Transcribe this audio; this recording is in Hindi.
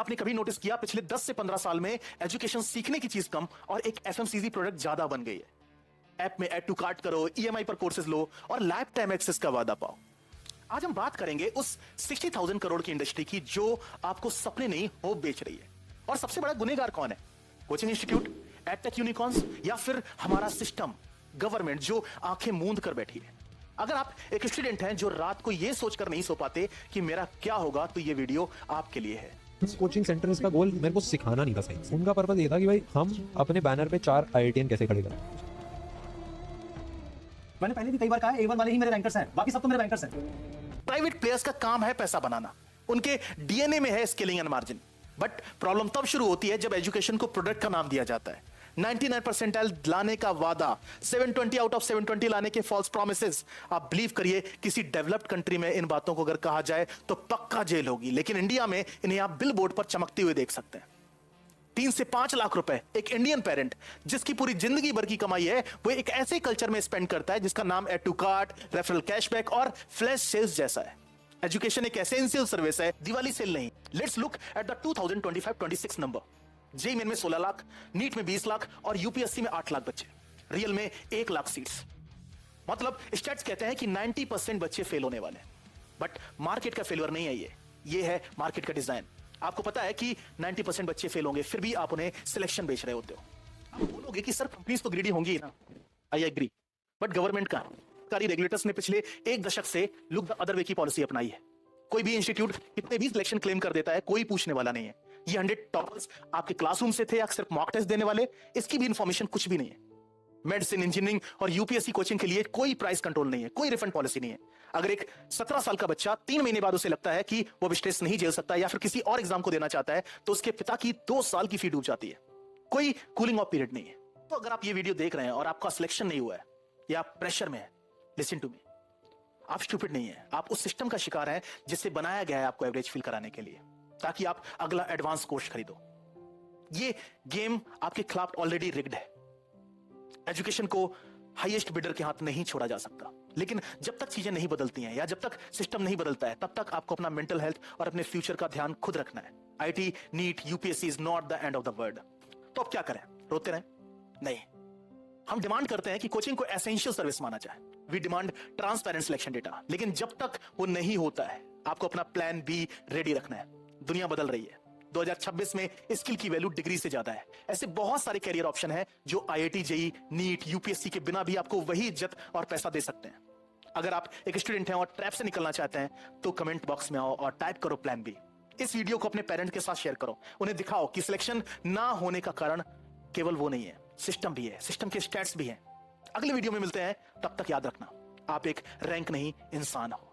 आपने कभी नोटिस किया पिछले 10 से 15 साल में एजुकेशन सीखने की चीज कम और एक एफएमसीजी प्रोडक्ट ज्यादा बन गई है। ऐप में ऐड टू कार्ट करो, ईएमआई पर कोर्सेज लो और लाइफ टाइम एक्सेस का वादा पाओ। आज हम बात करेंगे उस 60,000 करोड़ की इंडस्ट्री की जो आपको सपने नहीं होप बेच रही है। और सबसे बड़ा गुनेगार कौन है? कोचिंग इंस्टीट्यूट, एडटेक यूनिकॉर्न्स या फिर हमारा सिस्टम, गवर्नमेंट जो आंखें मूंद कर बैठी है। अगर आप एक स्टूडेंट हैं जो रात को यह सोचकर नहीं सो पाते कि मेरा क्या होगा, तो यह वीडियो आपके लिए है। कोचिंग सेंटर्स का गोल मेरे को सिखाना नहीं था सही। उनका पर्पस ये था कि भाई हम अपने बैनर पे 4 आईआईटीएन कैसे खड़े करें। मैंने पहले भी कई बार कहा है, A1 वाले ही मेरे रैंकर्स हैं, बाकी सब तो मेरे रैंकर्स हैं। प्राइवेट प्लेयर्स का काम है पैसा बनाना, उनके डीएनए में है scaling and margin. But problem तब शुरू होती है जब एजुकेशन को प्रोडक्ट का नाम दिया जाता है। 99 परसेंटाइल लाने का वादा, 720 आउट ऑफ 720 लाने के फॉल्स प्रॉमिसेस। आप बिलीव करिए, किसी डेवलप्ड कंट्री में इन बातों को अगर कहा जाए तो पक्का जेल होगी, लेकिन इंडिया में इन्हें आप बिल बोर्ड पर चमकते हुए देख सकते हैं। 3 से 5 लाख रुपए एक इंडियन पेरेंट जिसकी पूरी जिंदगी भर की कमाई है, वो एक ऐसे कल्चर में स्पेंड करता है जिसका नाम add to cart, referral cashback और फ्लैश सेल्स जैसा है। एजुकेशन एक एसेंशियल सर्विस है, दिवाली सेल नहीं। Let's look at the 2025-26 number. JEE main में 16 लाख, नीट में 20 लाख और यूपीएससी में 8 लाख बच्चे, रियल में 1 लाख सीट्स। मतलब स्टैट्स कहते हैं कि 90% बच्चे फेल होने वाले हैं। बट मार्केट का फेलियर नहीं है ये है मार्केट का डिजाइन। आपको पता है कि 90% बच्चे फेल होंगे, फिर भी आप उन्हें सिलेक्शन बेच रहे होते हो। आप बोलोगे कि सर कंपनीज तो ग्रीडी होंगी ना, आई एग्री, बट गवर्नमेंट का सरकारी रेगुलेटर्स ने पिछले 1 दशक से लुक द अदर वे की पॉलिसी अपनाई है। कोई भी इंस्टीट्यूट कितने भी सिलेक्शन क्लेम कर देता है, कोई पूछने वाला नहीं है। ये 100 टॉपर्स आपके क्लासरूम से थे या सिर्फ मॉक टेस्ट देने वाले, इसकी भी इंफॉर्मेशन कुछ भी नहीं है। मेडिसिन, इंजीनियरिंग और यूपीएससी कोचिंग के लिए कोई प्राइस कंट्रोल नहीं है, कोई रिफंड पॉलिसी नहीं है। अगर एक 17 साल का बच्चा 3 महीने बाद उसे लगता है कि वो स्ट्रेस नहीं झेल सकता या फिर किसी और एग्जाम को देना चाहता है, तो उसके पिता की 2 साल की फी डूब जाती है। कोई कूलिंग ऑफ पीरियड नहीं है। तो अगर आप ये वीडियो देख रहे हैं और आपका सिलेक्शन नहीं हुआ है या प्रेशर में है, लिसन टू मी, आप स्टूपिड नहीं है। आप उस सिस्टम का शिकार हैं जिससे बनाया गया है आपको एवरेज फील कराने के लिए, ताकि आप अगला एडवांस कोर्स खरीदो। ये गेम आपके खिलाफ ऑलरेडी रिग्ड है। एजुकेशन को हाईएस्ट बिडर के हाथ नहीं छोड़ा जा सकता, लेकिन जब तक चीजें नहीं बदलती हैं या जब तक सिस्टम नहीं बदलता है, तब तक आपको अपना मेंटल हेल्थ और अपने फ्यूचर का ध्यान खुद रखना है। IT, NEET, UPSC is not the end of the world. तो अब क्या करें? रोते रहें? नहीं। हम डिमांड करते हैं कि कोचिंग को एसेंशियल सर्विस माना जाए। We demand transparent selection data, लेकिन जब तक वो नहीं होता है, आपको अपना प्लान बी रेडी रखना है। दुनिया बदल रही है। 2026 में स्किल की वैल्यू डिग्री से ज्यादा है। ऐसे बहुत सारे कैरियर ऑप्शन हैं जो आईआईटी, जेईई, नीट, यूपीएससी के बिना भी आपको वही इज्जत और पैसा दे सकते हैं। अगर आप एक स्टूडेंट हैं और ट्रैप से निकलना चाहते हैं, तो कमेंट बॉक्स में आओ और टाइप करो प्लान बी। इस वीडियो को अपने पेरेंट के साथ शेयर करो, उन्हें दिखाओ कि सिलेक्शन ना होने का कारण केवल वो नहीं है, सिस्टम भी है, सिस्टम के स्टैट्स भी हैं। अगले वीडियो में मिलते हैं, तब तक याद रखना, आप एक रैंक नहीं इंसान हो।